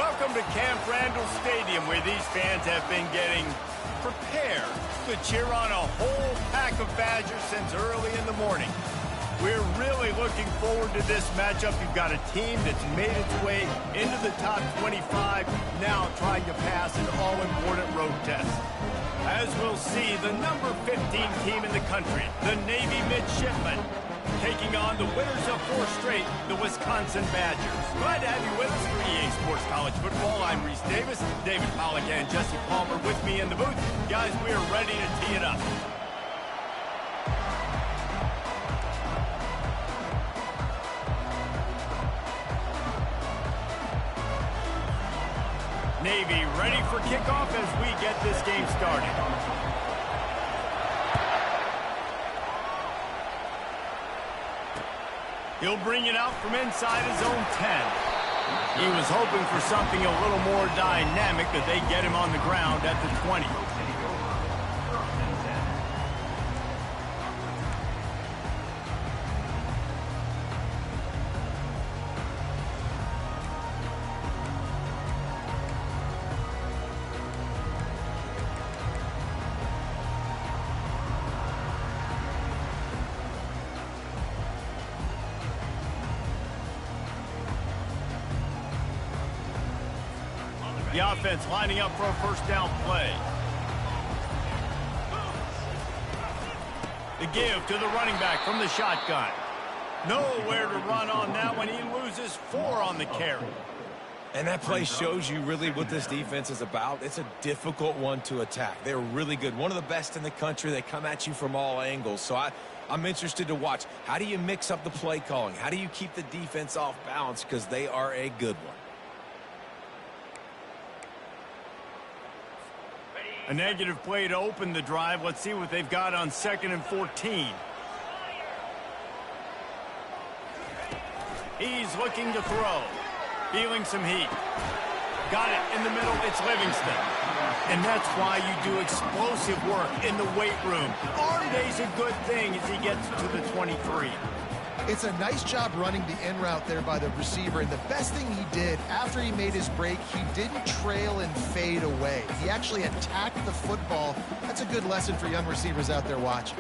Welcome to Camp Randall Stadium, where these fans have been getting prepared to cheer on a whole pack of Badgers since early in the morning. We're really looking forward to this matchup. You've got a team that's made its way into the top 25, now trying to pass an all-important road test. As we'll see, the number 15 team in the country, the Navy Midshipmen, taking on the winners of 4 straight, the Wisconsin Badgers. Glad to have you with us for EA Sports College Football. I'm Reese Davis, David Pollack and Jesse Palmer with me in the booth. Guys, we are ready to tee it up. Navy ready for kickoff as we get this game started. He'll bring it out from inside his own 10. He was hoping for something a little more dynamic, but they get him on the ground at the 20. The offense lining up for a first down play. The give to the running back from the shotgun. Nowhere to run on that one. He loses 4 on the carry. And that play shows you really what this defense is about. It's a difficult one to attack. They're really good. One of the best in the country. They come at you from all angles. So I'm interested to watch. How do you mix up the play calling? How do you keep the defense off balance? Because they are a good one. A negative play to open the drive. Let's see what they've got on 2nd and 14. He's looking to throw. Feeling some heat. Got it in the middle. It's Livingston. And that's why you do explosive work in the weight room. Arm day's a good thing as he gets to the 23. It's a nice job running the in route there by the receiver, and the best thing he did after he made his break, he didn't trail and fade away. He actually attacked the football. That's a good lesson for young receivers out there watching.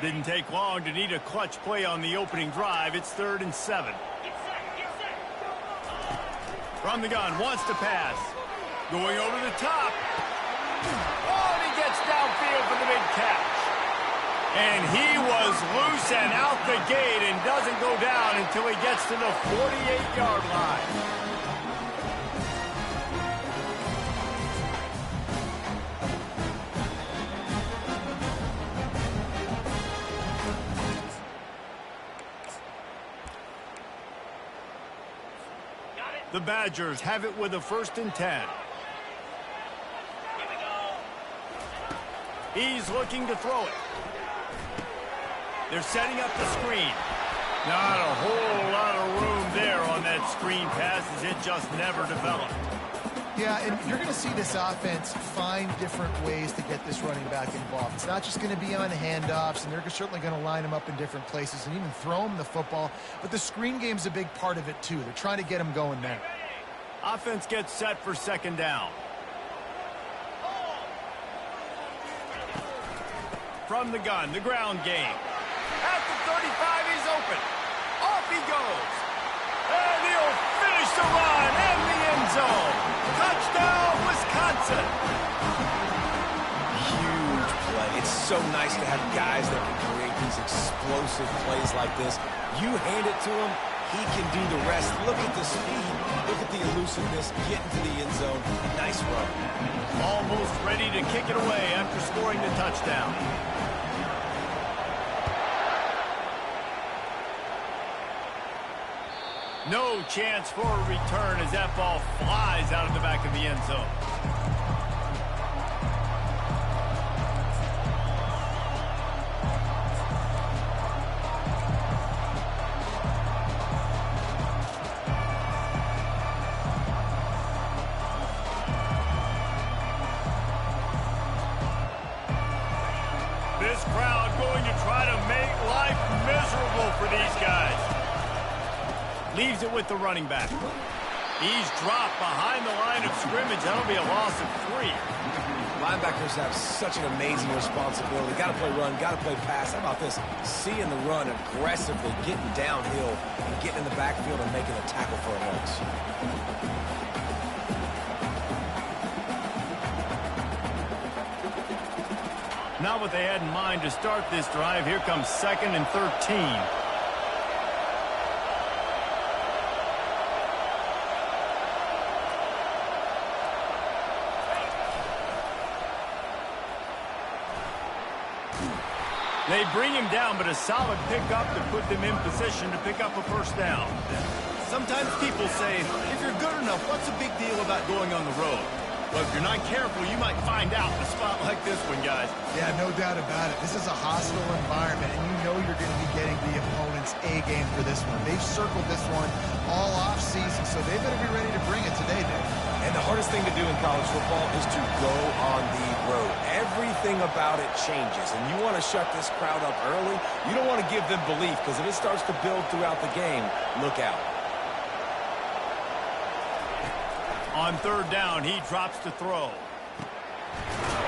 Didn't take long to need a clutch play on the opening drive. It's 3rd and 7. From the gun, wants to pass. Going over the top. Oh, and he gets downfield for the big catch. And he was loose and out the gate and doesn't go down until he gets to the 48-yard line. The Badgers have it with a 1st and 10. He's looking to throw it. They're setting up the screen. Not a whole lot of room there on that screen pass as it just never developed. Yeah, and you're going to see this offense find different ways to get this running back involved. It's not just going to be on handoffs, and they're certainly going to line him up in different places and even throw him the football. But the screen game's a big part of it, too. They're trying to get him going there. Offense gets set for 2nd down. From the gun, the ground game. At the 35, he's open. Off he goes. And he'll finish the run in the end zone. Touchdown, Wisconsin. Huge play. It's so nice to have guys that can create these explosive plays like this. You hand it to him, he can do the rest. Look at the speed. Look at the elusiveness. Get into the end zone. Nice run. Almost ready to kick it away after scoring the touchdown. No chance for a return as that ball flies out of the back of the end zone. This crowd going to try to make life miserable for these guys. Leaves carries it with the running back. He's dropped behind the line of scrimmage. That'll be a loss of 3. Linebackers have such an amazing responsibility. Got to play run, got to play pass. How about this? Seeing the run aggressively, getting downhill, and getting in the backfield and making a tackle for a loss. Not what they had in mind to start this drive. Here comes 2nd and 13. They bring him down, but a solid pickup to put them in position to pick up a first down. Sometimes people say, if you're good enough, what's the big deal about going on the road? Well, if you're not careful, you might find out in a spot like this one, guys. Yeah, no doubt about it. This is a hostile environment, and you know you're going to be getting the opponent's A game for this one. They've circled this one all off-season, so they better be ready to bring it today, Dave. And the hardest thing to do in college football is to go on the road. Everything about it changes, and you want to shut this crowd up early. You don't want to give them belief, because if it starts to build throughout the game, look out. On 3rd down, he drops to throw.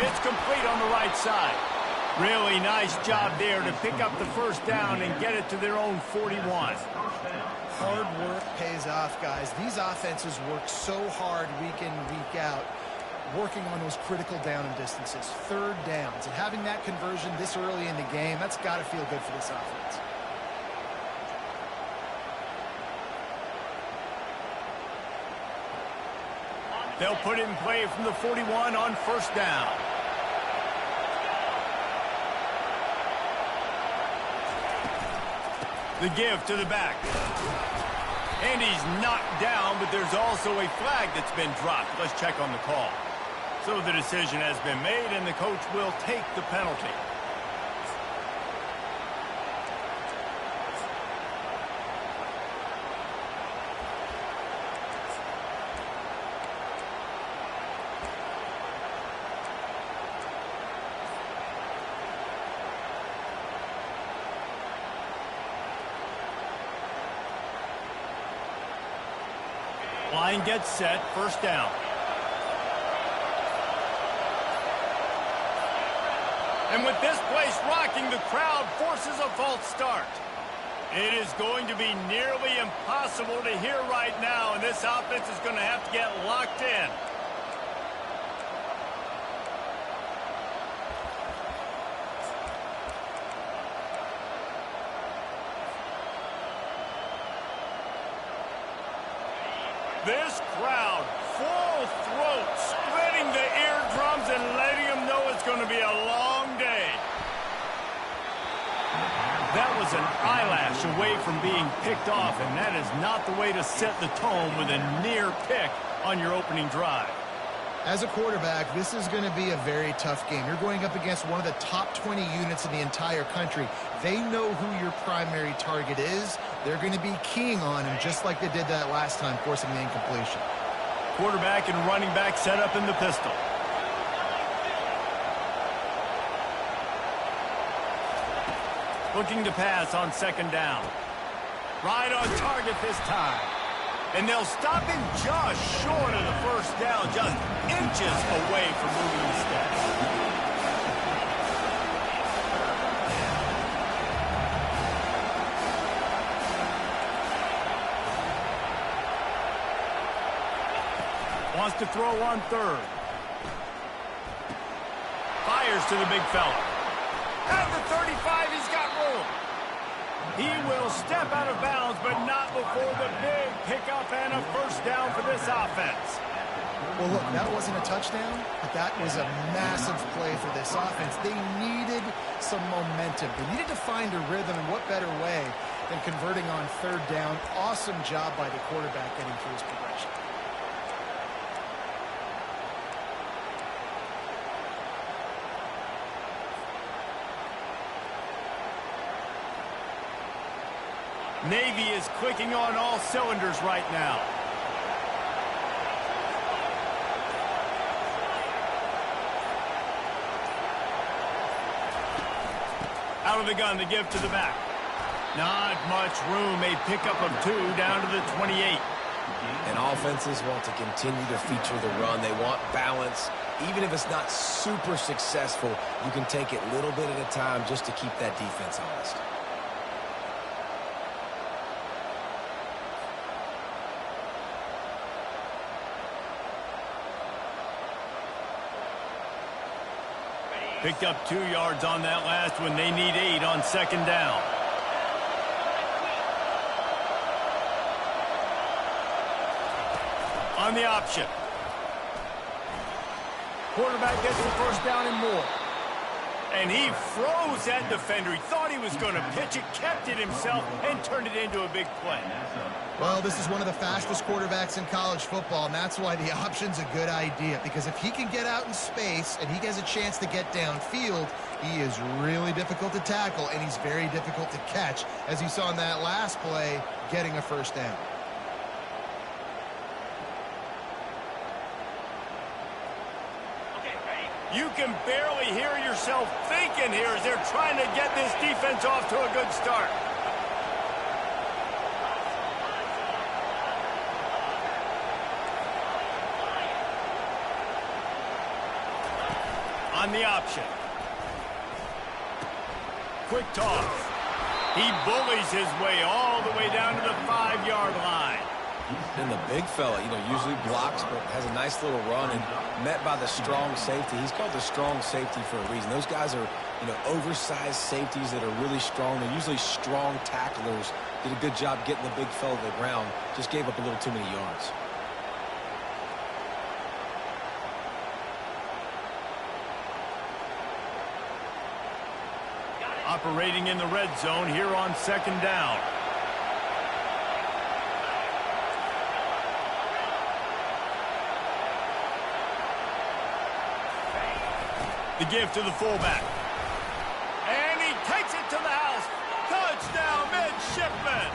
It's complete on the right side. Really nice job there to pick up the first down and get it to their own 41. Hard work pays off, guys. These offenses work so hard week in, week out, working on those critical down and distances, 3rd downs. And having that conversion this early in the game, that's got to feel good for this offense. They'll put it in play from the 41 on 1st down. The give to the back. And he's knocked down, but there's also a flag that's been dropped. Let's check on the call. So the decision has been made, and the coach will take the penalty. Line gets set, 1st down. And with this place rocking, the crowd forces a false start. It is going to be nearly impossible to hear right now, and this offense is going to have to get locked in. This crowd, full throat, splitting the eardrums and letting them know it's going to be a long day. That was an eyelash away from being picked off, and that is not the way to set the tone with a near pick on your opening drive. As a quarterback, this is going to be a very tough game. You're going up against one of the top 20 units in the entire country. They know who your primary target is. They're going to be keying on him just like they did that last time, forcing the incompletion. Quarterback and running back set up in the pistol. Looking to pass on 2nd down. Right on target this time. And they'll stop him just short of the first down, just inches away from moving the sticks. Wants to throw on 3rd. Fires to the big fella. At the 35, he's got room. He will step out of bounds, but not before the big pickup and a first down for this offense. Well, look, that wasn't a touchdown, but that was a massive play for this offense. They needed some momentum. They needed to find a rhythm, and what better way than converting on 3rd down. Awesome job by the quarterback getting through his progression. Navy is clicking on all cylinders right now. Out of the gun to give to the back. Not much room. A pickup of 2 down to the 28. And offenses want to continue to feature the run. They want balance. Even if it's not super successful, you can take it little bit at a time just to keep that defense honest. Picked up 2 yards on that last one. They need 8 on 2nd down. On the option. Quarterback gets the first down and more. And he froze that defender. He thought he was going to pitch it, kept it himself, and turned it into a big play. Well, this is one of the fastest quarterbacks in college football, and that's why the option's a good idea. Because if he can get out in space and he has a chance to get downfield, he is really difficult to tackle, and he's very difficult to catch, as you saw in that last play, getting a first down. You can barely hear yourself thinking here as they're trying to get this defense off to a good start. On the option. Quick toss. He bullies his way all the way down to the 5-yard line. And the big fella, usually blocks, but has a nice little run and met by the strong safety. He's called the strong safety for a reason. Those guys are, oversized safeties that are really strong. They're usually strong tacklers. Did a good job getting the big fella to the ground. Just gave up a little too many yards. Operating in the red zone here on 2nd down. The give to the fullback. And he takes it to the house. Touchdown, midshipman.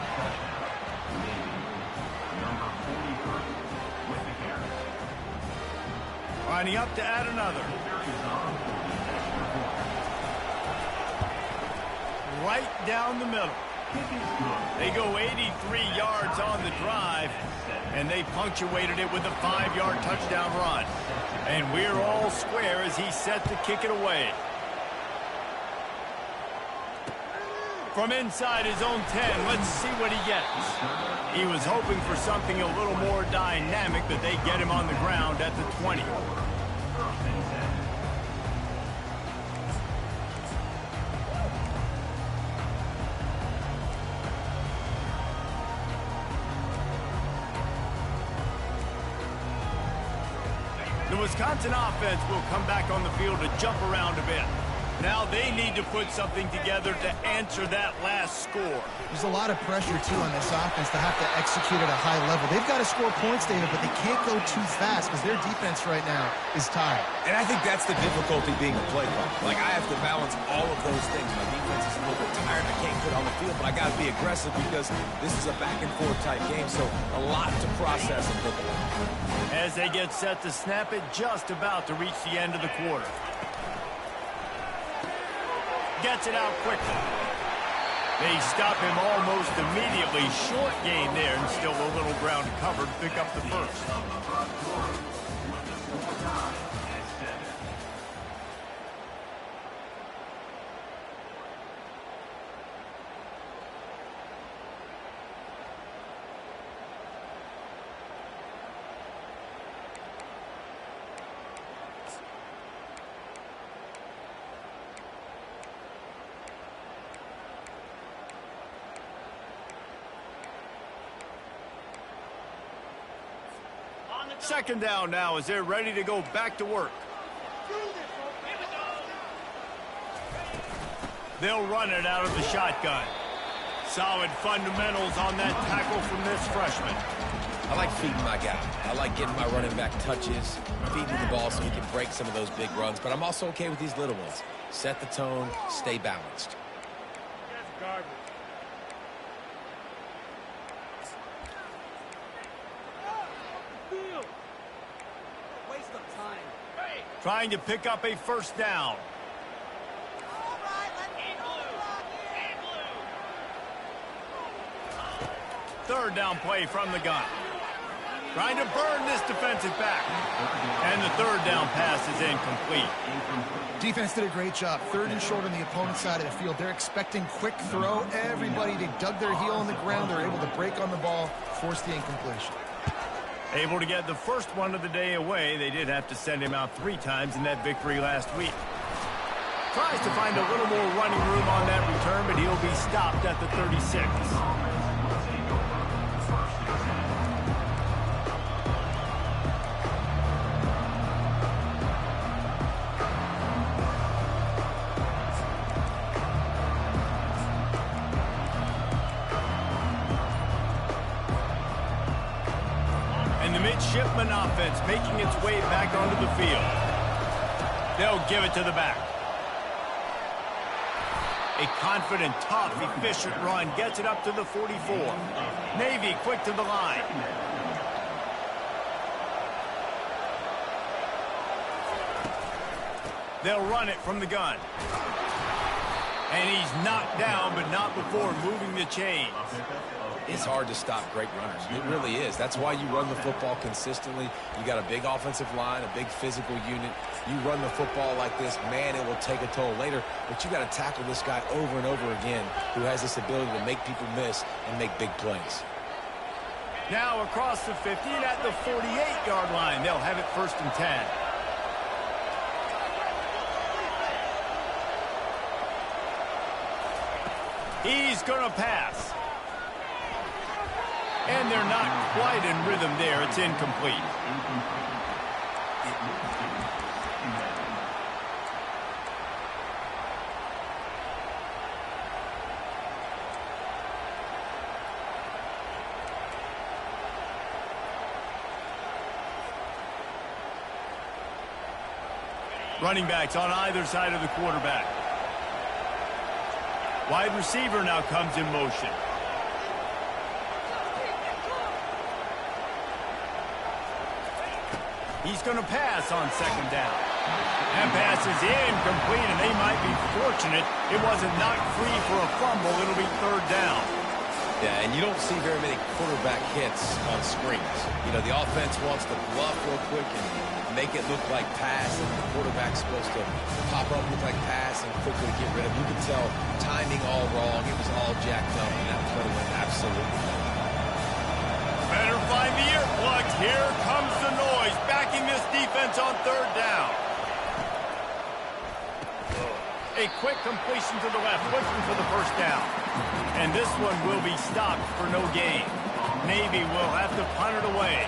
Lining up to add another. Right down the middle. They go 83 yards on the drive, and they punctuated it with a 5-yard touchdown run. And we're all square as he's set to kick it away. From inside his own 10, let's see what he gets. He was hoping for something a little more dynamic, but they get him on the ground at the 20. The Wisconsin offense will come back on the field to jump around a bit. Now they need to put something together to answer that last score. There's a lot of pressure, too, on this offense to have to execute at a high level. They've got to score points, David, but they can't go too fast because their defense right now is tired. And I think that's the difficulty being a play caller. Like, I have to balance all of those things. My defense is a little bit tired. I can't put on the field, but I got to be aggressive because this is a back-and-forth type game, so a lot to process in football. As they get set to snap it, just about to reach the end of the quarter. Gets it out quickly. They stop him almost immediately. Short gain there, and still a little ground covered. Pick up the first. Second down now as they're ready to go back to work. They'll run it out of the shotgun. Solid fundamentals on that tackle from this freshman. I like feeding my guy. I like getting my running back touches, feeding the ball so he can break some of those big runs. But I'm also okay with these little ones. Set the tone, stay balanced. That's garbage. Trying to pick up a first down. third down play from the gun. Trying to burn this defensive back. And the third down pass is incomplete. Defense did a great job. Third and short on the opponent's side of the field. They're expecting quick throw. Everybody, they dug their heel on the ground. They're able to break on the ball, force the incompletion. Able to get the first one of the day away. They did have to send him out 3 times in that victory last week. Tries to find a little more running room on that return, but he'll be stopped at the 36. Midshipman offense making its way back onto the field. They'll give it to the back. A confident, tough, efficient run gets it up to the 44. Navy quick to the line. They'll run it from the gun. And he's knocked down, but not before moving the chains. It's hard to stop great runners. It really is. That's why you run the football consistently. You got a big offensive line, a big physical unit. You run the football like this, man, it will take a toll later. But you got to tackle this guy over and over again who has this ability to make people miss and make big plays. Now across the 50 and at the 48-yard line. They'll have it 1st and 10. He's going to pass. And they're not quite in rhythm there. It's incomplete. Running backs on either side of the quarterback. Wide receiver now comes in motion. He's going to pass on 2nd down. And pass is incomplete, and they might be fortunate it wasn't knocked free for a fumble. It'll be 3rd down. Yeah, and you don't see very many quarterback hits on screens. You know, the offense wants to bluff real quick and make it look like pass, and the quarterback's supposed to pop up, look like pass, and quickly get rid of it. You can tell timing all wrong. It was all jacked up, and that play went absolutely wrong. Better find the earplugs. Here comes the noise, backing this defense on 3rd down. A quick completion to the left, looking for the 1st down. And this one will be stopped for no gain. Navy will have to punt it away.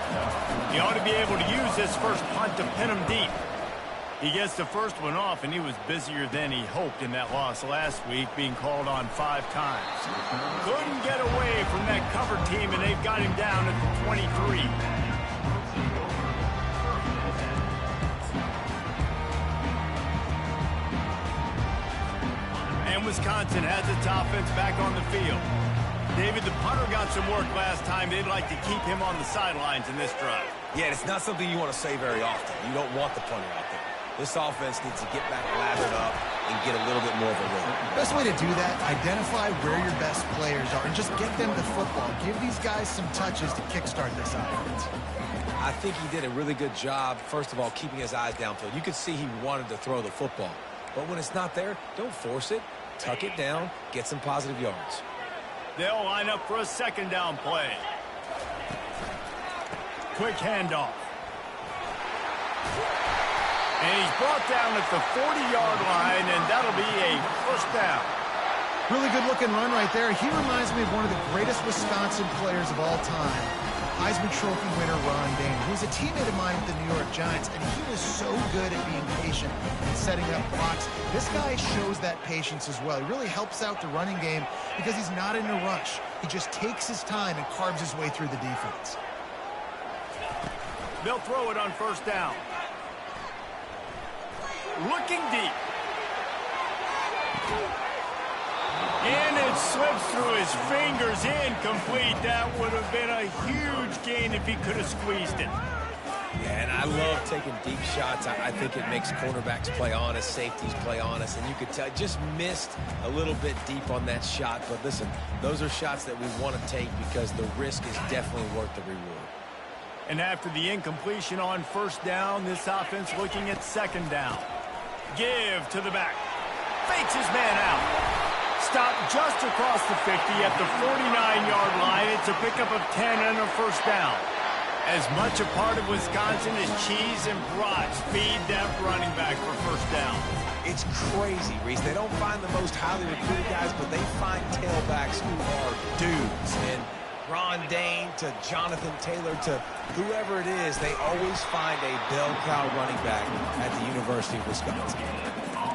He ought to be able to use this first punt to pin him deep. He gets the first one off, and he was busier than he hoped in that loss last week, being called on 5 times. Couldn't get away from that cover team, and they've got him down at the 23. And Wisconsin has its offense back on the field. David, the punter got some work last time. They'd like to keep him on the sidelines in this drive. Yeah, it's not something you want to say very often. You don't want the punter out there. This offense needs to get back lathered up and get a little bit more of a rhythm. Best way to do that, identify where your best players are and just get them the football. Give these guys some touches to kickstart this offense. I think he did a really good job, first of all, keeping his eyes downfield. You could see he wanted to throw the football. But when it's not there, don't force it. Tuck it down, get some positive yards. They'll line up for a 2nd down play. Quick handoff. And he's brought down at the 40-yard line, and that'll be a 1st down. Really good-looking run right there. He reminds me of one of the greatest Wisconsin players of all time, Heisman Trophy winner Ron Dayne. He was a teammate of mine with the New York Giants, and he was so good at being patient and setting up blocks. This guy shows that patience as well. He really helps out the running game because he's not in a rush. He just takes his time and carves his way through the defense. They'll throw it on 1st down. Looking deep. And it slips through his fingers, incomplete. That would have been a huge gain if he could have squeezed it. Yeah, and I love taking deep shots. I think it makes cornerbacks play honest, safeties play honest, and you could tell just missed a little bit deep on that shot. But listen, those are shots that we want to take because the risk is definitely worth the reward. And after the incompletion on first down, this offense looking at second down. Give to the back. Fakes his man out. Stopped just across the 50 at the 49-yard line. It's a pickup of 10 and a first down. As much a part of Wisconsin as cheese and brats, feed that running back for first down. It's crazy, Reese. They don't find the most highly recruited guys, but they find tailbacks who are dudes. And Ron Dane to Jonathan Taylor to whoever it is, they always find a bell cow running back at the University of Wisconsin.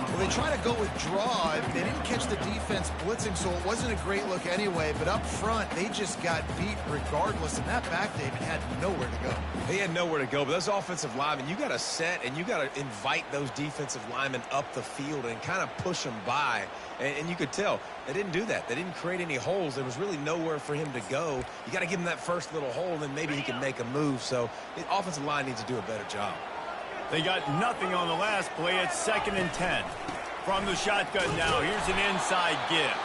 Well, they try to go with draw. They didn't catch the defense blitzing, so it wasn't a great look anyway. But up front, they just got beat regardless. And that back, David, had nowhere to go. He had nowhere to go. But those offensive linemen, you got to set and you got to invite those defensive linemen up the field and kind of push them by. And you could tell they didn't do that. They didn't create any holes. There was really nowhere for him to go. You got to give him that first little hole, and then maybe he can make a move. So the offensive line needs to do a better job. They got nothing on the last play. It's 2nd and 10. From the shotgun now, here's an inside give.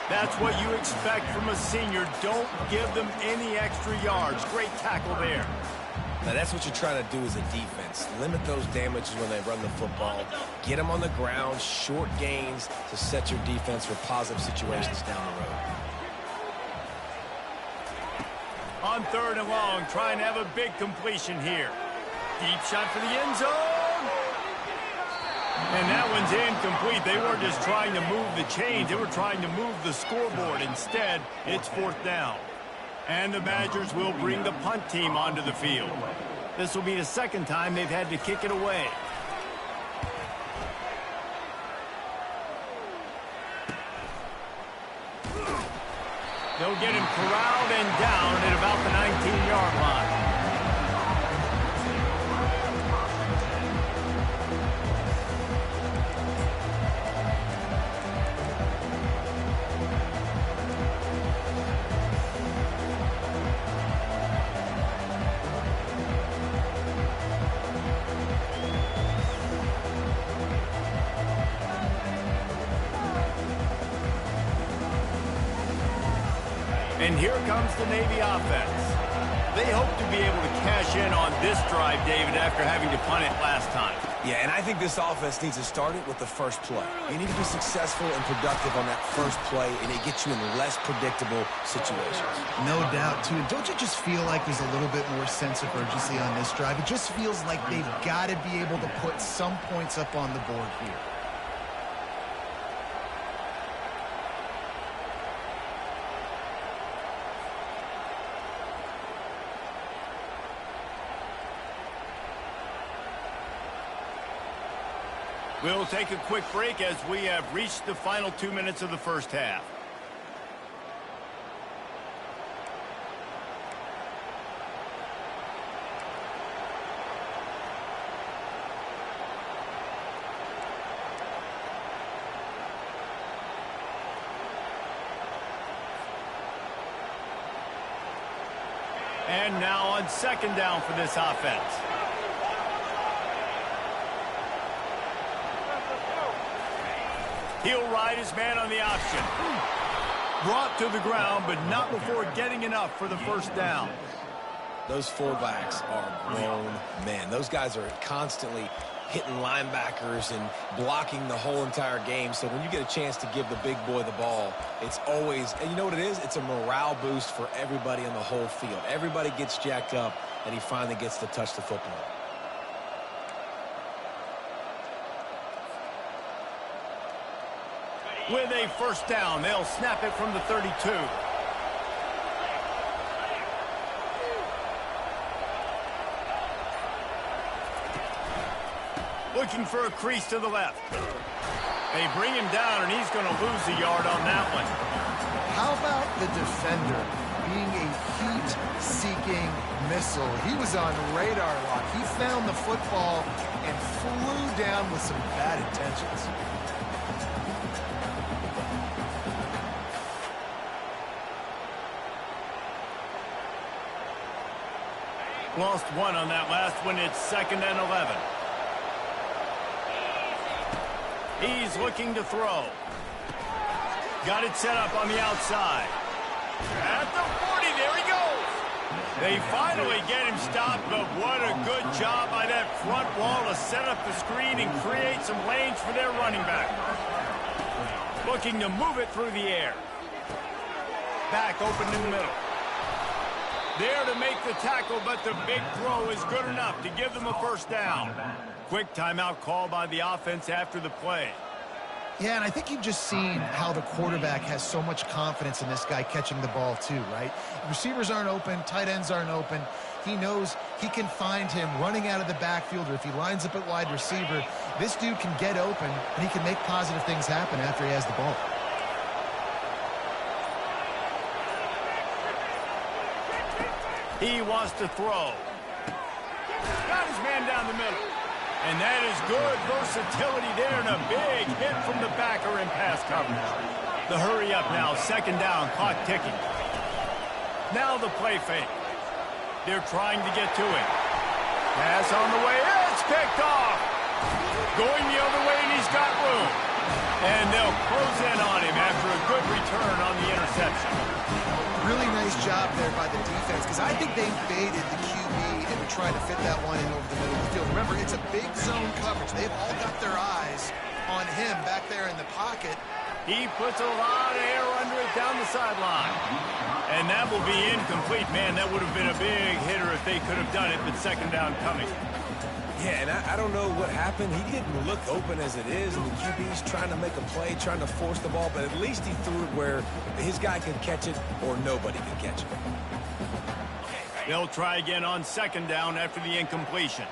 That's what you expect from a senior. Don't give them any extra yards. Great tackle there. Now, that's what you're trying to do as a defense. Limit those damages when they run the football. Get them on the ground, short gains to set your defense for positive situations down the road. On 3rd and long, trying to have a big completion here. Deep shot for the end zone. And that one's incomplete. They weren't just trying to move the chains. They were trying to move the scoreboard. Instead, it's 4th down. And the Badgers will bring the punt team onto the field. This will be the 2nd time they've had to kick it away. They'll get him corralled and down at about the 19-yard line. And here comes the Navy offense. They hope to be able to cash in on this drive, David, after having to punt it last time. Yeah, and I think this offense needs to start it with the first play. You need to be successful and productive on that first play, and it gets you in less predictable situations. No doubt, too. Don't you just feel like there's a little bit more sense of urgency on this drive? It just feels like they've got to be able to put some points up on the board here. We'll take a quick break as we have reached the final 2 minutes of the first half. And now on 2nd down for this offense. He'll ride his man on the option. Brought to the ground, but not before getting enough for the first down. Those fullbacks are grown men. Those guys are constantly hitting linebackers and blocking the whole entire game. So when you get a chance to give the big boy the ball, it's always, and you know what it is? It's a morale boost for everybody on the whole field. Everybody gets jacked up, and he finally gets to touch the football. With a first down, they'll snap it from the 32. Looking for a crease to the left. They bring him down, and he's going to lose a yard on that one. How about the defender being a heat-seeking missile? He was on radar lock. He found the football and flew down with some bad intentions. Lost one on that last one. It's 2nd and 11. He's looking to throw. Got it set up on the outside. At the 40, there he goes. They finally get him stopped, but what a good job by that front wall to set up the screen and create some lanes for their running back. Looking to move it through the air. Back open in the middle. There to make the tackle, but the big throw is good enough to give them a first down. Quick timeout call by the offense after the play. Yeah, and I think you've just seen how the quarterback has so much confidence in this guy catching the ball too, right? Receivers aren't open, tight ends aren't open. He knows he can find him running out of the backfield, or if he lines up at wide receiver, this dude can get open, and he can make positive things happen after he has the ball. He wants to throw. Got his man down the middle. And that is good versatility there, and a big hit from the backer in pass coverage. The hurry up now, 2nd down, clock ticking. Now the play fake. They're trying to get to it. Pass on the way, it's picked off. Going the other way, and he's got room. And they'll close in on him after a good return on the interception. Really nice job there by the defense, because I think they baited the QB and were trying to fit that one in over the middle of the field. Remember, it's a big zone coverage. They've all got their eyes on him back there in the pocket. He puts a lot of air under it down the sideline. And that will be incomplete. Man, that would have been a big hitter if they could have done it, but 2nd down coming. Yeah, and I don't know what happened. He didn't look open as it is, and the QB's trying to make a play, trying to force the ball, but at least he threw it where his guy could catch it or nobody could catch it. They'll try again on 2nd down after the incompletion.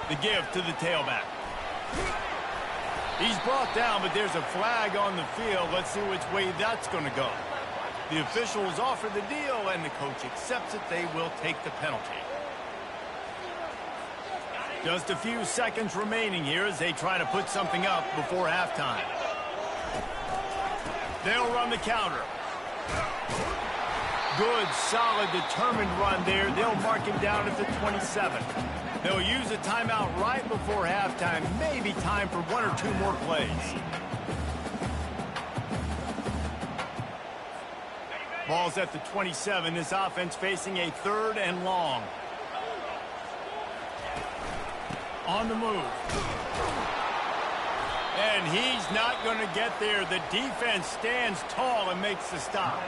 The give to the tailback. He's brought down, but there's a flag on the field. Let's see which way that's going to go. The officials offer the deal, and the coach accepts it. They will take the penalty. Just a few seconds remaining here as they try to put something up before halftime. They'll run the counter. Good, solid, determined run there. They'll mark him down at the 27. They'll use a timeout right before halftime. Maybe time for 1 or 2 more plays. Ball's at the 27. This offense facing a 3rd and long. On the move. And he's not going to get there. The defense stands tall and makes the stop.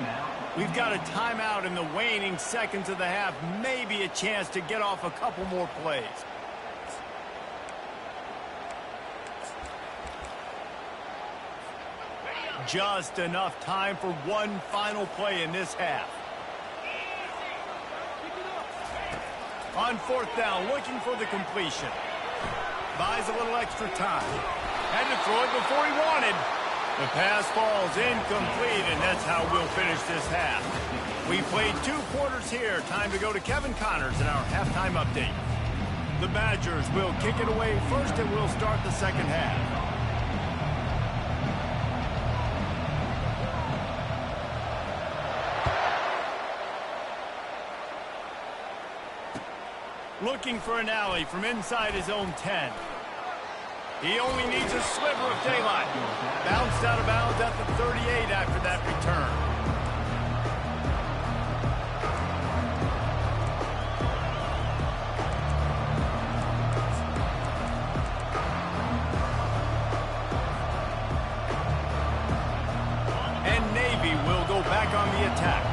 We've got a timeout in the waning seconds of the half. Maybe a chance to get off a couple more plays. Just enough time for one final play in this half. On 4th down, looking for the completion. Buys a little extra time. Had to throw it before he wanted. The pass falls incomplete, and that's how we'll finish this half. We played 2 quarters here. Time to go to Kevin Connors in our halftime update. The Badgers will kick it away first, and we'll start the 2nd half. Looking for an alley from inside his own 10. He only needs a sliver of daylight. Bounced out of bounds at the 38 after that return. And Navy will go back on the attack.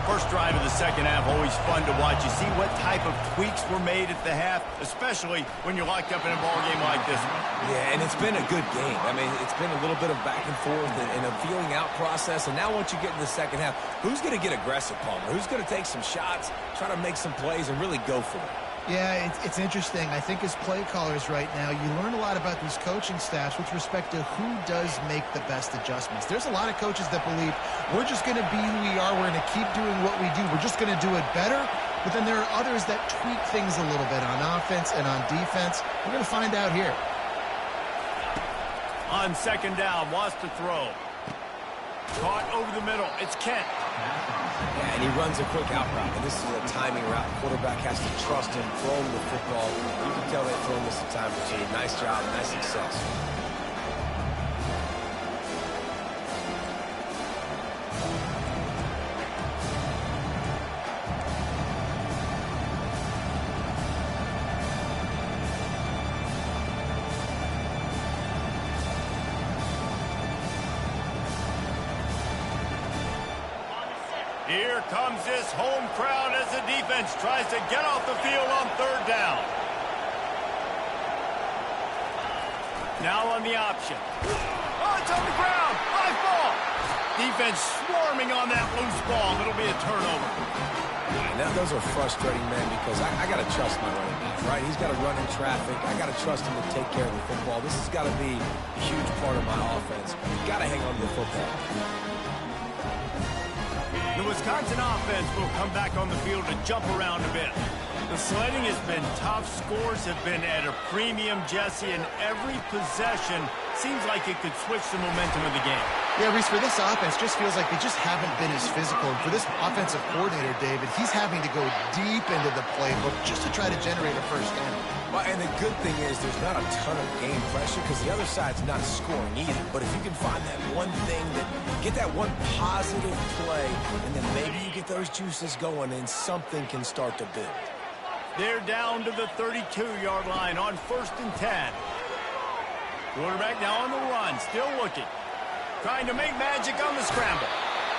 First drive of the 2nd half, always fun to watch. You see what type of tweaks were made at the half, especially when you're locked up in a ball game like this one. Yeah, and it's been a good game. I mean, it's been a little bit of back and forth and a feeling out process. And now once you get in the 2nd half, who's going to get aggressive, Palmer? Who's going to take some shots, try to make some plays, and really go for it? Yeah, it's interesting. I think as play callers right now, you learn a lot about these coaching staffs with respect to who does make the best adjustments. There's a lot of coaches that believe we're just going to be who we are. We're going to keep doing what we do. We're just going to do it better. But then there are others that tweak things a little bit on offense and on defense. We're going to find out here. On 2nd down, wants to throw. Caught over the middle. It's Kent. Yeah, and And he runs a quick out route, and this is a timing route. The quarterback has to trust him, throw him the football. You can tell they've thrown this a time or two. Nice job, nice success. Here comes this home crowd as the defense tries to get off the field on third down. Now on the option. Oh, it's on the ground. High ball. Defense swarming on that loose ball. It'll be a turnover. And now those are frustrating, man, because I got to trust my running back, right? He's got to run in traffic. I got to trust him to take care of the football. This has got to be a huge part of my offense. You got to hang on to the football. The Wisconsin offense will come back on the field to jump around a bit. The sledding has been tough. Scores have been at a premium, Jesse, and every possession seems like it could switch the momentum of the game. Yeah, Reese, for this offense, just feels like they just haven't been as physical. And for this offensive coordinator, David, he's having to go deep into the playbook just to try to generate a first down. Well, and the good thing is there's not a ton of game pressure because the other side's not scoring either. But if you can find that one thing, get that one positive play, and then maybe you get those juices going and something can start to build. They're down to the 32-yard line on 1st and 10. Quarterback now on the run, still looking. Trying to make magic on the scramble.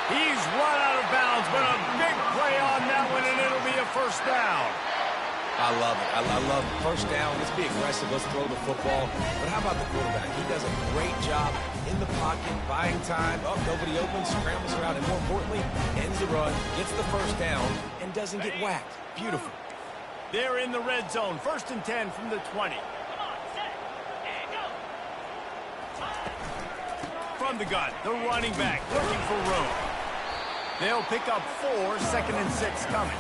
He's run out of bounds, but a big play on that one, and it'll be a first down. I love it. I love it. First down. Let's be aggressive. Let's throw the football. But how about the quarterback? He does a great job in the pocket, buying time. Oh, nobody open, scrambles around, and more importantly, ends the run, gets the first down, and doesn't get whacked. Beautiful. They're in the red zone. 1st and 10 from the 20. From the gun, the running back looking for room. They'll pick up 4, 2nd and 6 coming.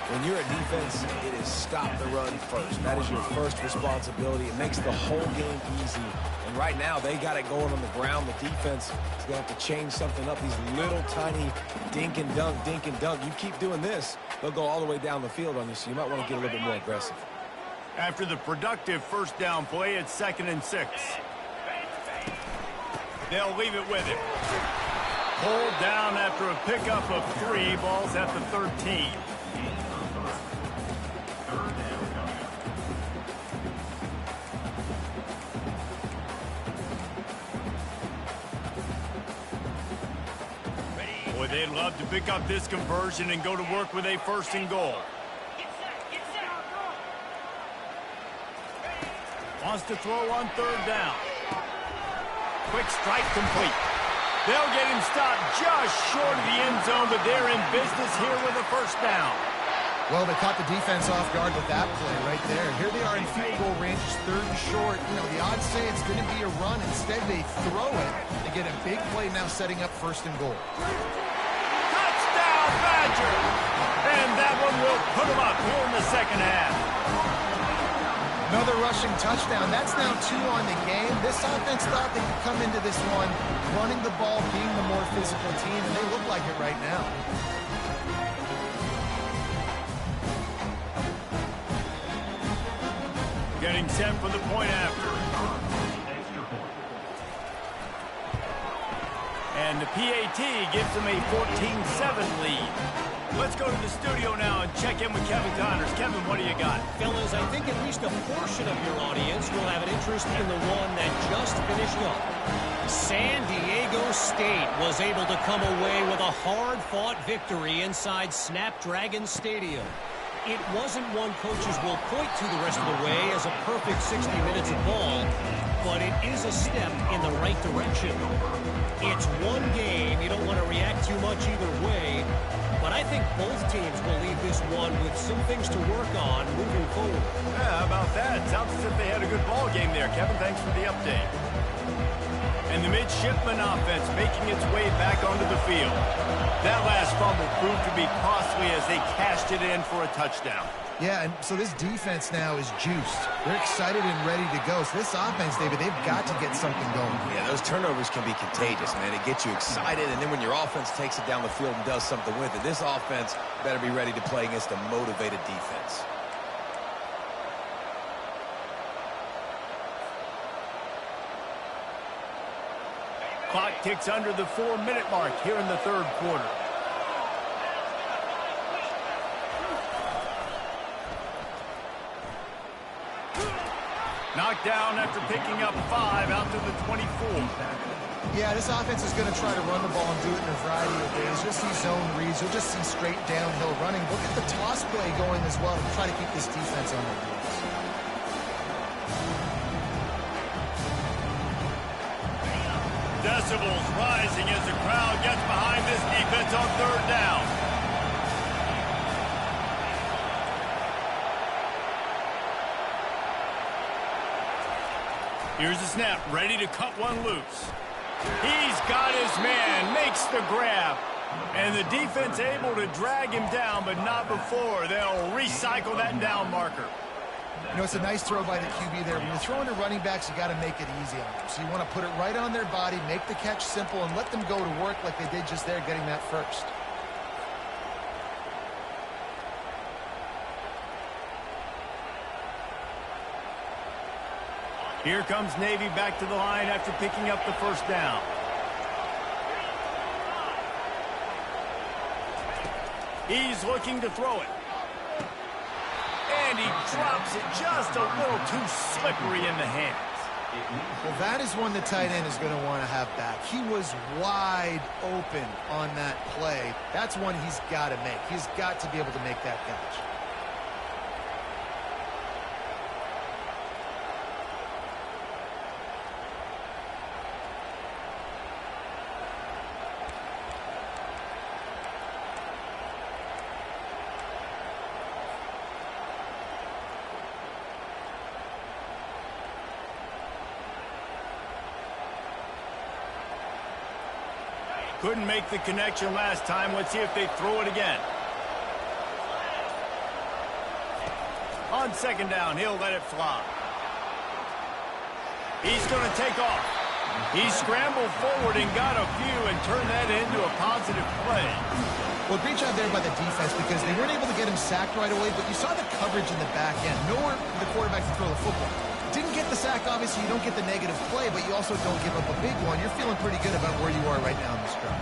When you're a defense, it is stop the run first. That is your first responsibility. It makes the whole game easy. And right now, they got it going on the ground. The defense is going to have to change something up. These little tiny dink and dunk, dink and dunk. You keep doing this, they'll go all the way down the field on you, so you might want to get a little bit more aggressive. After the productive first down play, it's 2nd and 6. They'll leave it with him. Pulled down after a pickup of 3. Ball's at the 13. Boy, they'd love to pick up this conversion and go to work with a 1st and goal. Wants to throw on 3rd down. Quick strike complete. They'll get him stopped just short of the end zone, but they're in business here with a 1st down. Well, they caught the defense off guard with that play right there. Here they are in field goal range, it's 3rd and short. You know, the odds say it's going to be a run. Instead, they throw it. They get a big play now setting up 1st and goal. Touchdown, Badger! And that one will put them up here in the 2nd half. Another rushing touchdown. That's now 2 on the game. This offense thought they could come into this one running the ball, being the more physical team, and they look like it right now. Getting set for the point after. And the PAT gives them a 14-7 lead. Let's go to the studio now and check in with Kevin Connors. Kevin, what do you got? Fellas, I think at least a portion of your audience will have an interest in the one that just finished up. San Diego State was able to come away with a hard-fought victory inside Snapdragon Stadium. It wasn't one coaches will point to the rest of the way as a perfect 60 minutes of ball, but it is a step in the right direction. It's one game. You don't want to react too much either way, but I think both teams will leave this one with some things to work on moving forward. Yeah, how about that? Sounds as if they had a good ball game there. Kevin, thanks for the update. And the midshipman offense making its way back onto the field. That last fumble proved to be costly as they cashed it in for a touchdown. Yeah, and so this defense now is juiced. They're excited and ready to go. So this offense, David, they've got to get something going. Yeah, those turnovers can be contagious, man. It gets you excited, and then when your offense takes it down the field and does something with it, this offense better be ready to play against a motivated defense. Clock ticks under the 4-minute mark here in the third quarter. Knocked down after picking up 5 out to the 24. Yeah, this offense is going to try to run the ball and do it in a variety of ways. You'll see zone reads. You'll just see straight downhill running. Look at the toss play going as well to try to keep this defense on their heels. Decibels rising as the crowd gets behind this defense on third down. Here's the snap, ready to cut one loose. He's got his man, makes the grab. And the defense able to drag him down, but not before. They'll recycle that down marker. You know, it's a nice throw by the QB there. When you're throwing to running backs, you got to make it easy on them. So you want to put it right on their body, make the catch simple, and let them go to work like they did just there, getting that first. Here comes Navy back to the line after picking up the first down. He's looking to throw it. And he drops it just a little too slippery in the hands. Well, that is one the tight end is going to want to have back. He was wide open on that play. That's one he's got to make. He's got to be able to make that catch. Couldn't make the connection last time. Let's see if they throw it again. On second down, he'll let it fly. He's going to take off. He scrambled forward and got a few and turned that into a positive play. Well, great job there by the defense because they weren't able to get him sacked right away, but you saw the coverage in the back end. Nowhere for the quarterback to throw the football. Didn't get the sack, obviously. You don't get the negative play, but you also don't give up a big one. You're feeling pretty good about where you are right now in this drive.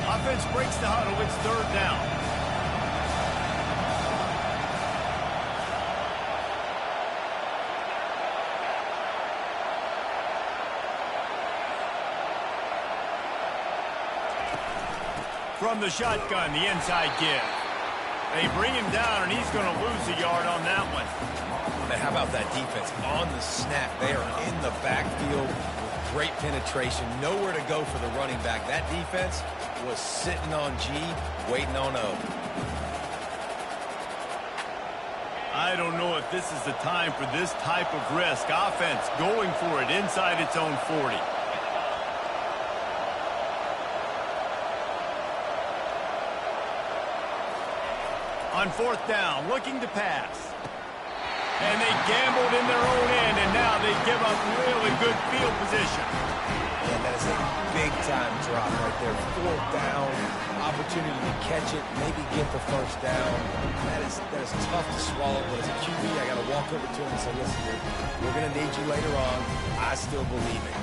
Offense breaks the huddle. It's third down. From the shotgun, the inside give. They bring him down, and he's going to lose a yard on that one. Man, how about that defense? On the snap, they are in the backfield with great penetration. Nowhere to go for the running back. That defense was sitting on G, waiting on O. I don't know if this is the time for this type of risk. Offense going for it inside its own 40. On fourth down, looking to pass. And they gambled in their own end, and now they give up really good field position. Yeah, that is a big-time drop right there. Fourth down, opportunity to catch it, maybe get the first down. That is tough to swallow, but as a QB, I got to walk over to him and say, listen, dude, we're going to need you later on. I still believe it.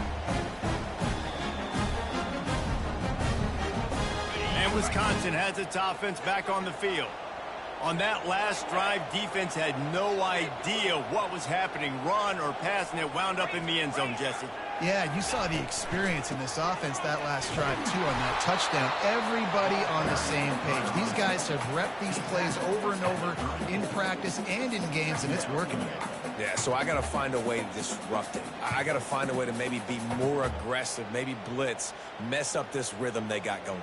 And Wisconsin has its offense back on the field. On that last drive, defense had no idea what was happening, run or pass, and it wound up in the end zone, Jesse. Yeah, you saw the experience in this offense that last drive, too, on that touchdown. Everybody on the same page. These guys have repped these plays over and over in practice and in games, and it's working. Yeah, so I got to find a way to disrupt it. I got to find a way to maybe be more aggressive, maybe blitz, mess up this rhythm they got going.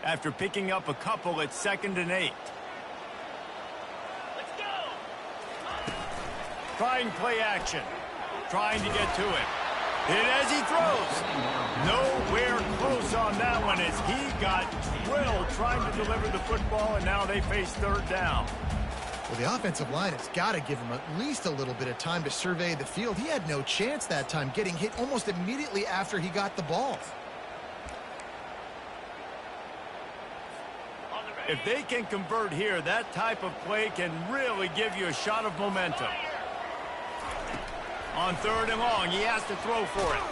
After picking up a couple, it's 2nd and 8. Trying play action. Trying to get to it. Hit as he throws. Nowhere close on that one as he got drilled trying to deliver the football, and now they face third down. Well, the offensive line has got to give him at least a little bit of time to survey the field. He had no chance that time, getting hit almost immediately after he got the ball. If they can convert here, that type of play can really give you a shot of momentum. On third and long, he has to throw for it.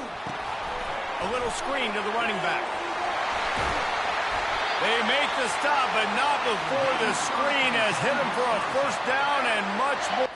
A little screen to the running back. They make the stop, but not before the screen has hit him for a first down and much more.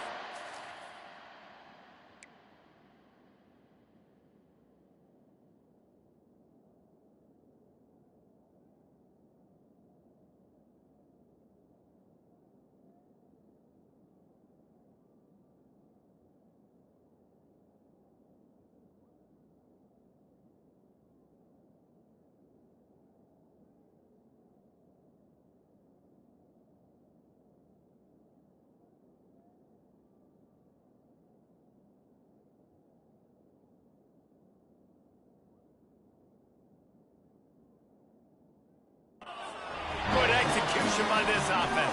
Good execution by this offense.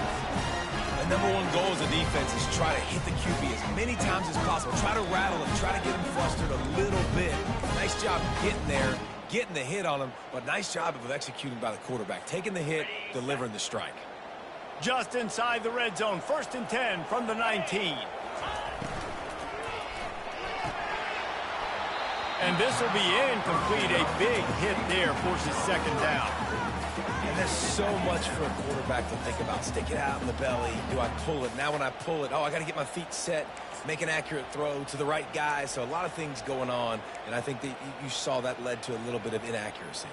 The number one goal as a defense is try to hit the QB as many times as possible. Try to rattle him. Try to get him flustered a little bit. Nice job getting there, getting the hit on him, but nice job of executing by the quarterback. Taking the hit, delivering the strike. Just inside the red zone. 1st and 10 from the 19. And this will be incomplete. A big hit there forces second down. And there's so much for a quarterback to think about. Stick it out in the belly. Do I pull it? Now when I pull it, oh, I got to get my feet set, make an accurate throw to the right guy. So a lot of things going on, and I think that you saw that led to a little bit of inaccuracy.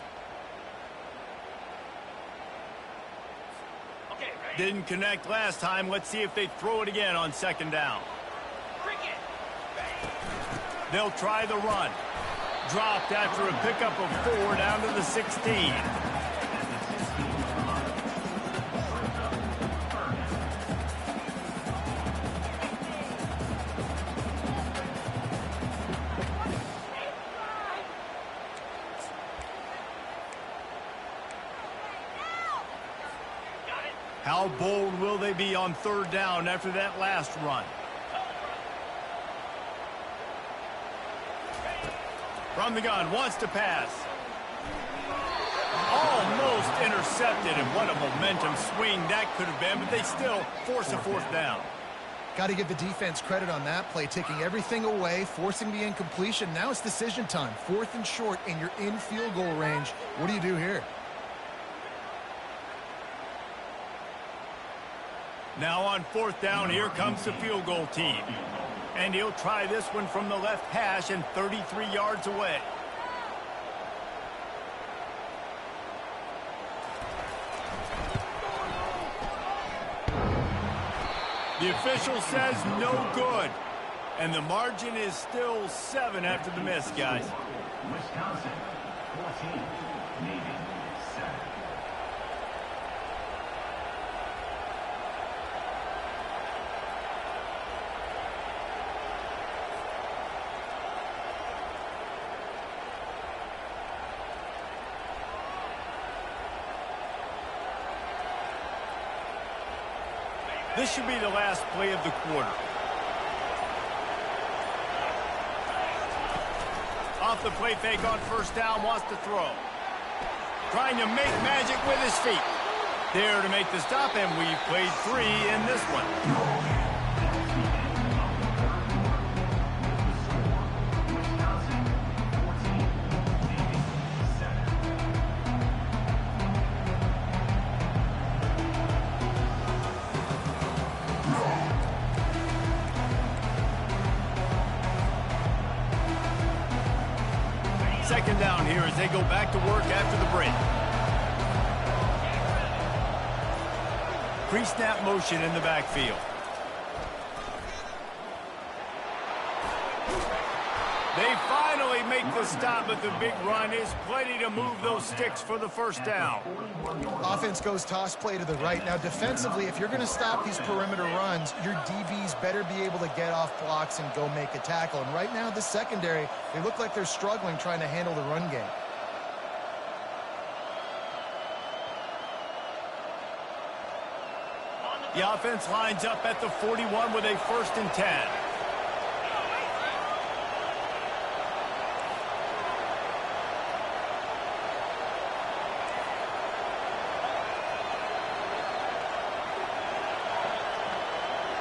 Didn't connect last time. Let's see if they throw it again on second down. They'll try the run. Dropped after a pickup of 4 down to the 16. How bold will they be on third down after that last run? From the gun, wants to pass. Almost intercepted, and what a momentum swing that could have been, but they still force a 4th down. Got to give the defense credit on that play, taking everything away, forcing the incompletion. Now it's decision time. 4th and short, and you're in field goal range. What do you do here? Now on 4th down, here comes the field goal team. And he'll try this one from the left hash and 33 yards away. The official says no good. And the margin is still 7 after the miss, guys. Wisconsin, 14, Navy, 7. This should be the last play of the quarter. Off the play fake on 1st down, wants to throw. Trying to make magic with his feet. There to make the stop, and we've played 3 in this one. Second down here as they go back to work after the break. Pre-snap motion in the backfield. They finally make the stop, but the big run is plenty to move those sticks for the first down. Offense goes toss play to the right. Now, defensively, if you're going to stop these perimeter runs, your DBs better be able to get off blocks and go make a tackle. And right now, the secondary, they look like they're struggling trying to handle the run game. The offense lines up at the 41 with a 1st and 10.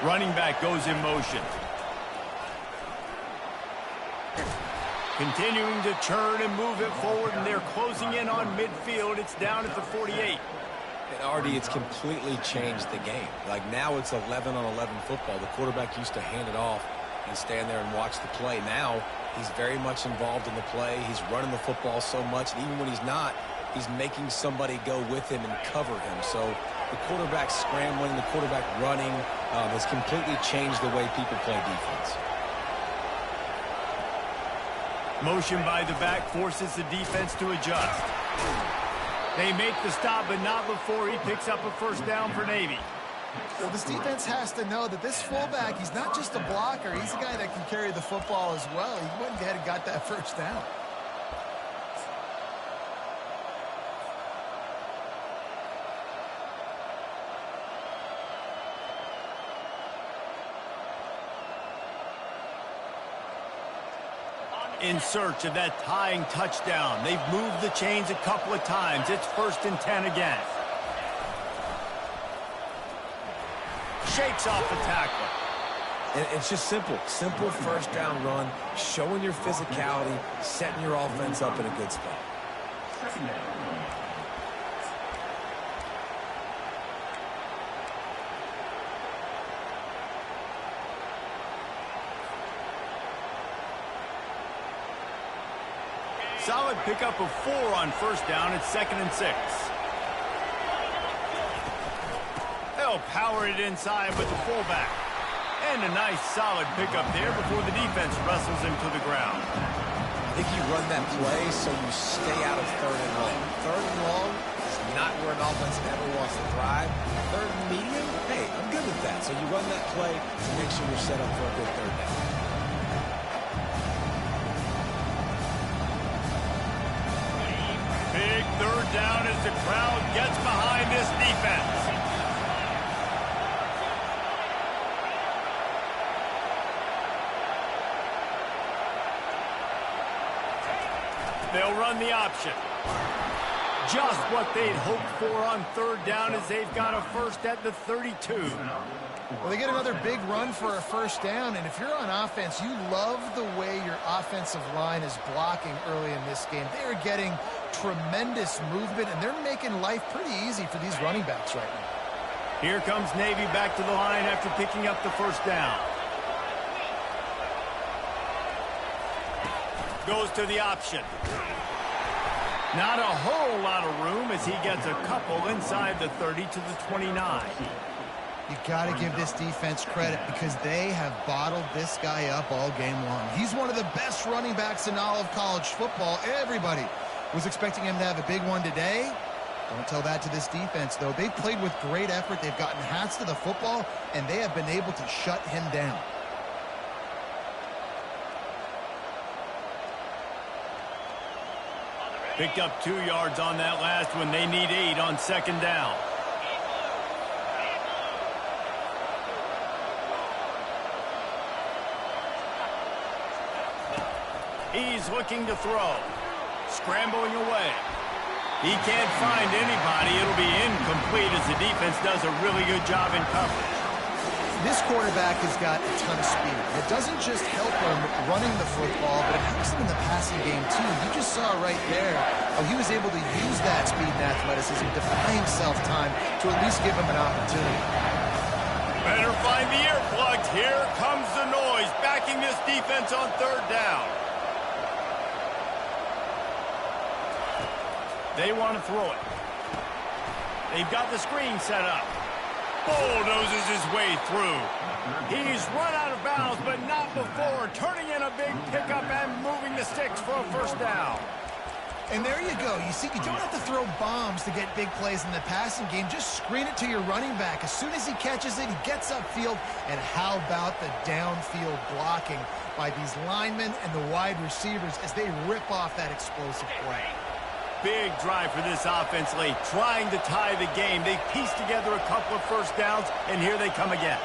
Running back goes in motion. Continuing to turn and move it forward, and they're closing in on midfield. It's down at the 48. And Artie, it's completely changed the game. Like now it's 11-on-11 football. The quarterback used to hand it off and stand there and watch the play. Now he's very much involved in the play. He's running the football so much, and even when he's not, he's making somebody go with him and cover him. So the quarterback scrambling, the quarterback running has completely changed the way people play defense. Motion by the back forces the defense to adjust. They make the stop, but not before he picks up a 1st down for Navy. Well, this defense has to know that this fullback, he's not just a blocker. He's a guy that can carry the football as well. He went ahead and got that 1st down. In search of that tying touchdown. They've moved the chains a couple of times. It's 1st and 10 again. Shakes off the tackle. And it's just simple 1st down run, showing your physicality, setting your offense up in a good spot. Solid pickup of 4 on 1st down. It's 2nd and 6. They'll power it inside with the fullback. And a nice solid pickup there before the defense wrestles him to the ground. I think you run that play so you stay out of 3rd and long. 3rd and long is not where an offense ever wants to thrive. 3rd and medium, hey, I'm good with that. So you run that play to make sure you're set up for a good 3rd down. Big 3rd down as the crowd gets behind this defense. They'll run the option. Just what they'd hoped for on 3rd down as they've got a 1st at the 32. Well, they get another big run for a 1st down, and if you're on offense, you love the way your offensive line is blocking early in this game. They are getting tremendous movement, and they're making life pretty easy for these running backs right now. Here comes Navy back to the line after picking up the 1st down. Goes to the option. Not a whole lot of room as he gets a couple inside the 30 to the 29. You got to give this defense credit because they have bottled this guy up all game long. He's one of the best running backs in all of college football. Everybody was expecting him to have a big one today. Don't tell that to this defense, though. They've played with great effort. They've gotten hats to the football, and they have been able to shut him down. Picked up 2 yards on that last one. They need 8 on 2nd down. He's looking to throw. Scrambling away. He can't find anybody. It'll be incomplete as the defense does a really good job in coverage. This quarterback has got a ton of speed. It doesn't just help him running the football, but it helps him in the passing game, too. You just saw right there how he was able to use that speed and athleticism to buy himself time to at least give him an opportunity. Better find the earplugs. Here comes the noise, backing this defense on 3rd down. They want to throw it. They've got the screen set up. bulldozes his way through. He's run out of bounds, but not before turning in a big pickup and moving the sticks for a first down. And there you go. You see, you don't have to throw bombs to get big plays in the passing game. Just screen it to your running back. As soon as he catches it, he gets upfield. And how about the downfield blocking by these linemen and the wide receivers as they rip off that explosive play. Big drive for this offense late, trying to tie the game. They pieced together a couple of first downs, and here they come again.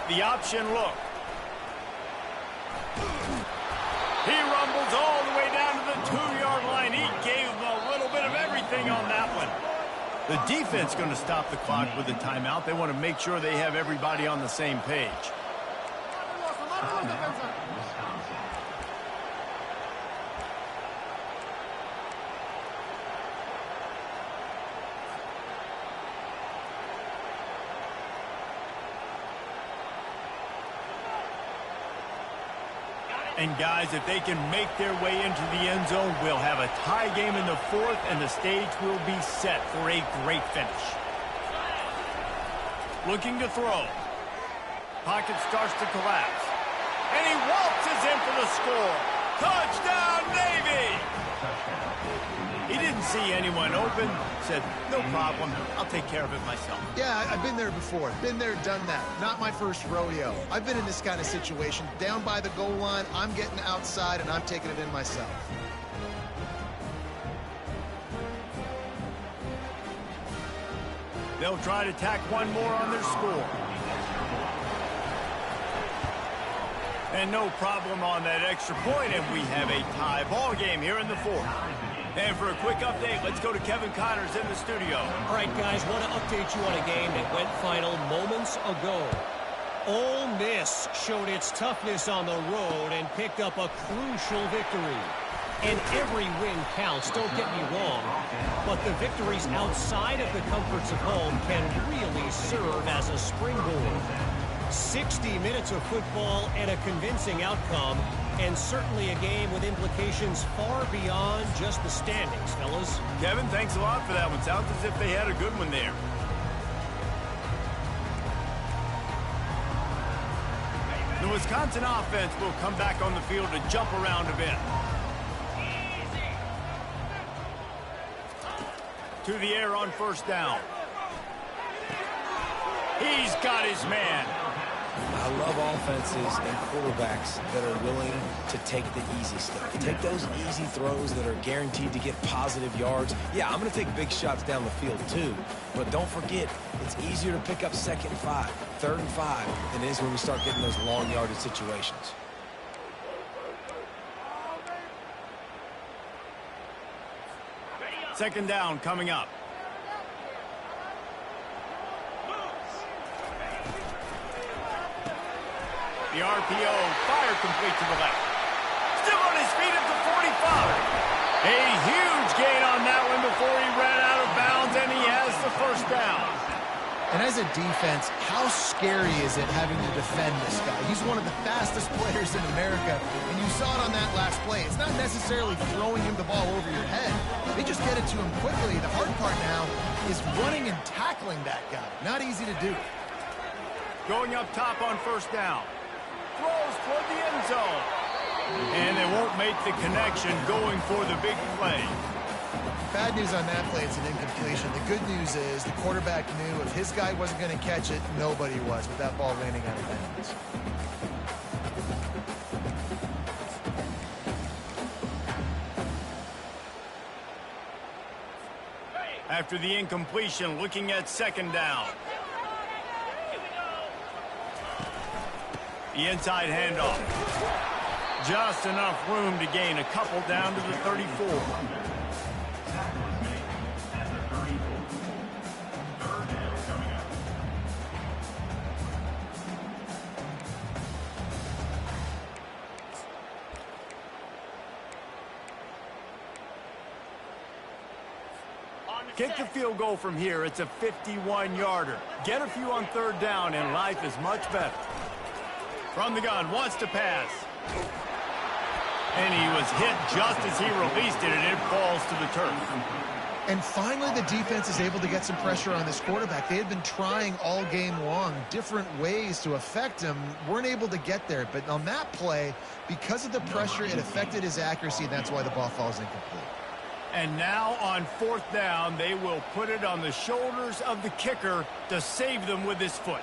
The option look. He rumbles all the way down to the 2-yard line. He gave them a little bit of everything on that one. The defense going to stop the clock with a timeout. They want to make sure they have everybody on the same page. And guys, if they can make their way into the end zone, we'll have a tie game in the fourth, and the stage will be set for a great finish. Looking to throw. Pocket starts to collapse. And he waltzes in for the score. Touchdown, Navy! He didn't see anyone open. Said, no problem. I'll take care of it myself. Yeah, I've been there before. Been there, done that. Not my first rodeo. I've been in this kind of situation. Down by the goal line, I'm getting outside, and I'm taking it in myself. They'll try to tack one more on their score. And no problem on that extra point, and we have a tie ball game here in the fourth. And for a quick update, let's go to Kevin Connors in the studio. All right, guys, want to update you on a game that went final moments ago. Ole Miss showed its toughness on the road and picked up a crucial victory. And every win counts, don't get me wrong, but the victories outside of the comforts of home can really serve as a springboard. 60 minutes of football and a convincing outcome, and certainly a game with implications far beyond just the standings, fellas. Kevin, thanks a lot for that one. Sounds as if they had a good one there. The Wisconsin offense will come back on the field to jump around a bit. To the air on first down. He's got his man. I love offenses and quarterbacks that are willing to take the easy stuff. Take those easy throws that are guaranteed to get positive yards. Yeah, I'm going to take big shots down the field too. But don't forget, it's easier to pick up 2nd and 5, 3rd and 5 than it is when we start getting those long yardage situations. Second down coming up. The RPO, fire complete to the left. Still on his feet at the 45. A huge gain on that one before he ran out of bounds, and he has the first down. And as a defense, how scary is it having to defend this guy? He's one of the fastest players in America, and you saw it on that last play. It's not necessarily throwing him the ball over your head. They just get it to him quickly. The hard part now is running and tackling that guy. Not easy to do. Going up top on first down. Throws toward the end zone. And they won't make the connection going for the big play. Bad news on that play, it's an incompletion. The good news is the quarterback knew if his guy wasn't going to catch it, nobody was with that ball landing out of bounds. After the incompletion, looking at second down. The inside handoff. Just enough room to gain a couple down to the 34. Kick the field goal from here. It's a 51-yarder. Get a few on third down, and life is much better. From the gun, wants to pass. And he was hit just as he released it, and it falls to the turf. And finally, the defense is able to get some pressure on this quarterback. They had been trying all game long different ways to affect him. Weren't able to get there. But on that play, because of the pressure, it affected his accuracy, and that's why the ball falls incomplete. And now on 4th down, they will put it on the shoulders of the kicker to save them with his foot.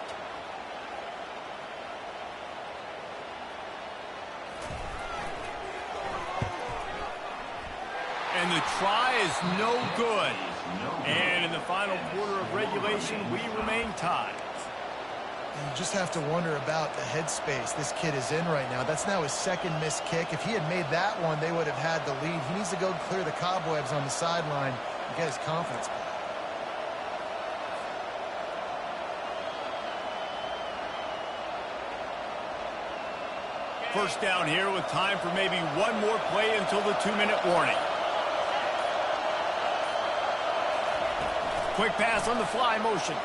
And the try is no good. And in the final quarter of regulation, we remain tied. You just have to wonder about the headspace this kid is in right now. That's now his second missed kick. If he had made that one, they would have had the lead. He needs to go clear the cobwebs on the sideline and get his confidence back. First down here with time for maybe one more play until the 2-minute warning. Quick pass on the fly motion.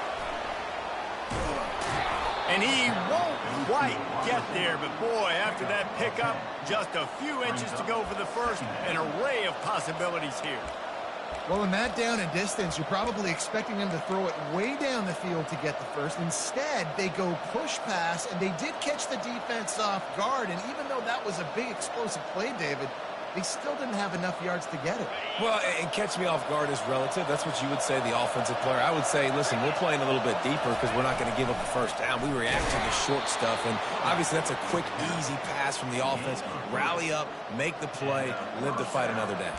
And he won't quite get there, but boy, after that pickup, just a few inches to go for the first. An array of possibilities here. Well, in that down and distance, you're probably expecting them to throw it way down the field to get the first. Instead, they go push pass, and they did catch the defense off guard. And even though that was a big explosive play, David, they still didn't have enough yards to get it. Well, and catch me off guard is relative. That's what you would say, the offensive player. I would say, listen, we're playing a little bit deeper because we're not going to give up the first down. We react to the short stuff, and obviously that's a quick, easy pass from the offense. Rally up, make the play, live to fight another day.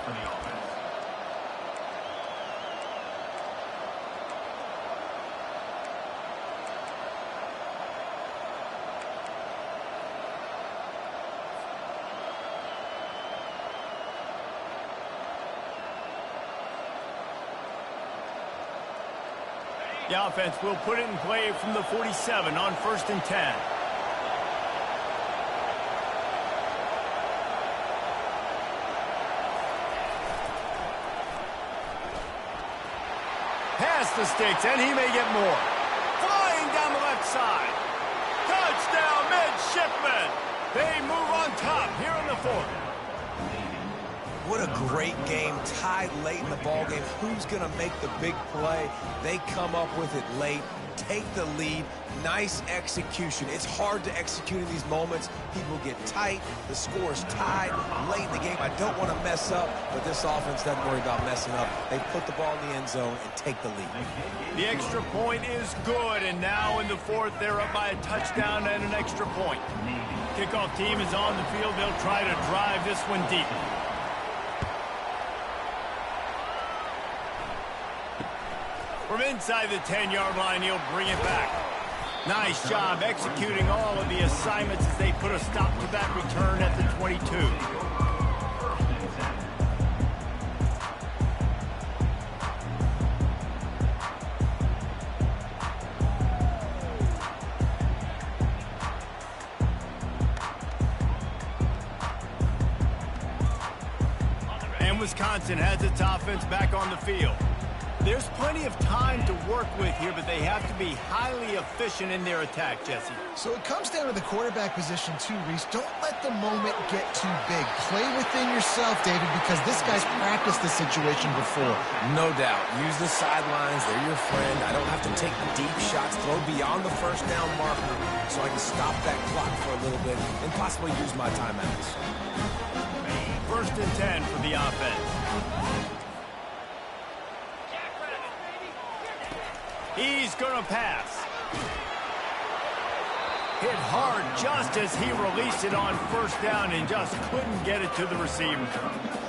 The offense will put it in play from the 47 on 1st and 10. Past the sticks, and he may get more. Flying down the left side. Touchdown, midshipmen. They move on top here in the 4th. What a great game, tied late in the ball game. Who's going to make the big play? They come up with it late, take the lead. Nice execution. It's hard to execute in these moments. People get tight. The score's tied late in the game. I don't want to mess up, but this offense doesn't worry about messing up. They put the ball in the end zone and take the lead. The extra point is good, and now in the 4th, they're up by a touchdown and an extra point. Kickoff team is on the field. They'll try to drive this one deep. From inside the 10-yard line, he'll bring it back. Nice job executing all of the assignments as they put a stop to that return at the 22. And Wisconsin has its offense back on the field. There's plenty of time to work with here, but they have to be highly efficient in their attack, Jesse. So it comes down to the quarterback position too, Reese. Don't let the moment get too big. Play within yourself, David, because this guy's practiced this situation before. No doubt. Use the sidelines. They're your friend. I don't have to take deep shots, throw beyond the first down marker so I can stop that clock for a little bit and possibly use my timeouts. 1st and 10 for the offense. He's going to pass. Hit hard just as he released it on 1st down and just couldn't get it to the receiver.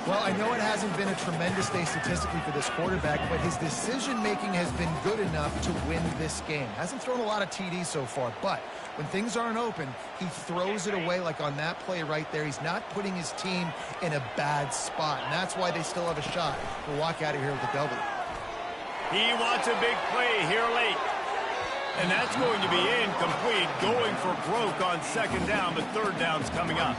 Well, I know it hasn't been a tremendous day statistically for this quarterback, but his decision-making has been good enough to win this game. Hasn't thrown a lot of TDs so far, but when things aren't open, he throws it away like on that play right there. He's not putting his team in a bad spot, and that's why they still have a shot to walk out of here with a W. He wants a big play here late. And that's going to be incomplete, going for broke on 2nd down, but 3rd down's coming up.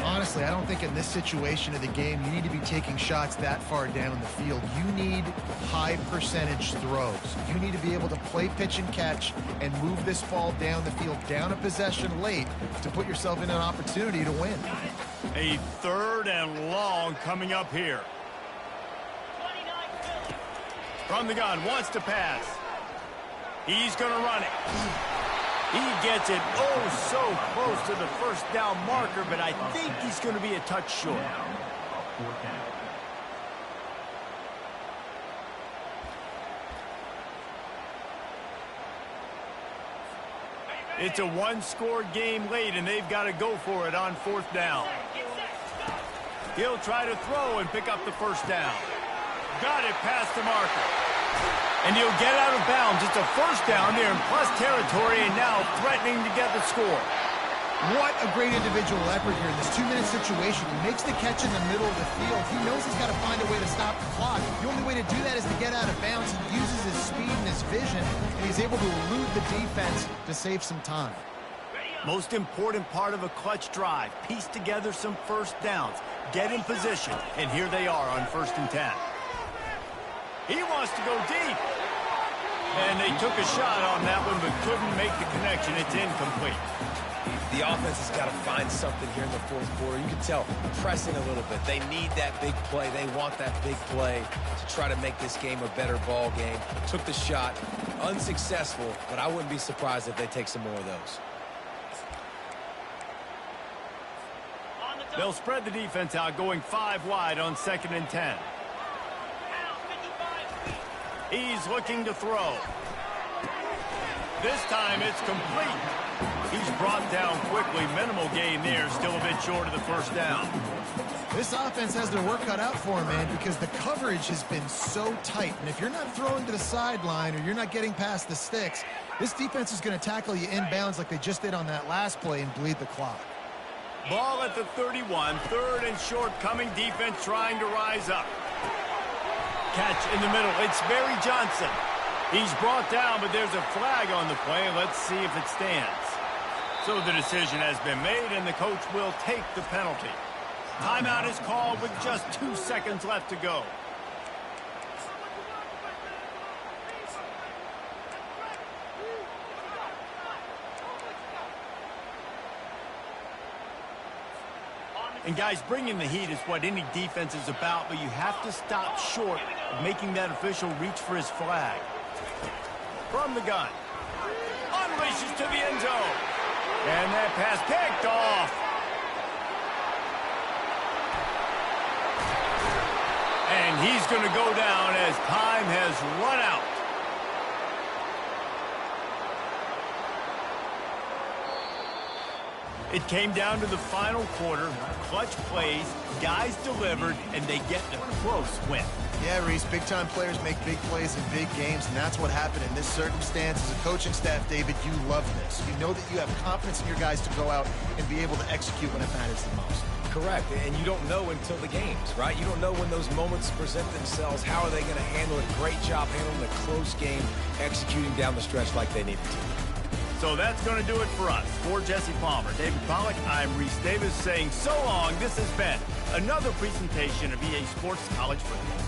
Honestly, I don't think in this situation of the game you need to be taking shots that far down the field. You need high percentage throws. You need to be able to play pitch and catch and move this ball down the field, down a possession late to put yourself in an opportunity to win. A 3rd and long coming up here. From the gun, wants to pass. He's going to run it. He gets it oh so close to the first down marker, but I think he's going to be a touch short. Fourth down. It's a one-score game late, and they've got to go for it on 4th down. He'll try to throw and pick up the first down. Got it past the marker. And he'll get out of bounds. It's a first down there in plus territory, and now threatening to get the score. What a great individual effort here in this 2-minute situation. He makes the catch in the middle of the field. He knows he's got to find a way to stop the clock. The only way to do that is to get out of bounds. He uses his speed and his vision, and he's able to elude the defense to save some time. Most important part of a clutch drive. Piece together some first downs. Get in position, and here they are on 1st and 10. He wants to go deep. And they took a shot on that one, but couldn't make the connection. It's incomplete. The offense has got to find something here in the 4th quarter. You can tell, pressing a little bit. They need that big play. They want that big play to try to make this game a better ball game. Took the shot, unsuccessful, but I wouldn't be surprised if they take some more of those. They'll spread the defense out, going 5 wide on 2nd and 10. He's looking to throw. This time it's complete. He's brought down quickly. Minimal gain there. Still a bit short of the first down. This offense has their work cut out for him, man, because the coverage has been so tight. And if you're not throwing to the sideline or you're not getting past the sticks, this defense is going to tackle you inbounds like they just did on that last play and bleed the clock. Ball at the 31. 3rd and short coming. Defense trying to rise up. Catch in the middle. It's Barry Johnson. He's brought down, but there's a flag on the play. Let's see if it stands. So the decision has been made, and the coach will take the penalty. Timeout is called with just 2 seconds left to go. And guys, bringing the heat is what any defense is about, but you have to stop short of making that official reach for his flag. From the gun. Unleashes to the end zone. And that pass picked off. And he's going to go down as time has run out. It came down to the final quarter. Clutch plays, guys delivered, and they get a close win. Yeah, Reese, big-time players make big plays in big games, and that's what happened in this circumstance. As a coaching staff, David, you love this. You know that you have confidence in your guys to go out and be able to execute when it matters the most. Correct, and you don't know until the games, right? You don't know when those moments present themselves. How are they going to handle it? Great job handling a close game, executing down the stretch like they needed to. So that's going to do it for us. For Jesse Palmer, David Pollack, I'm Reese Davis saying so long. This has been another presentation of EA Sports College Football.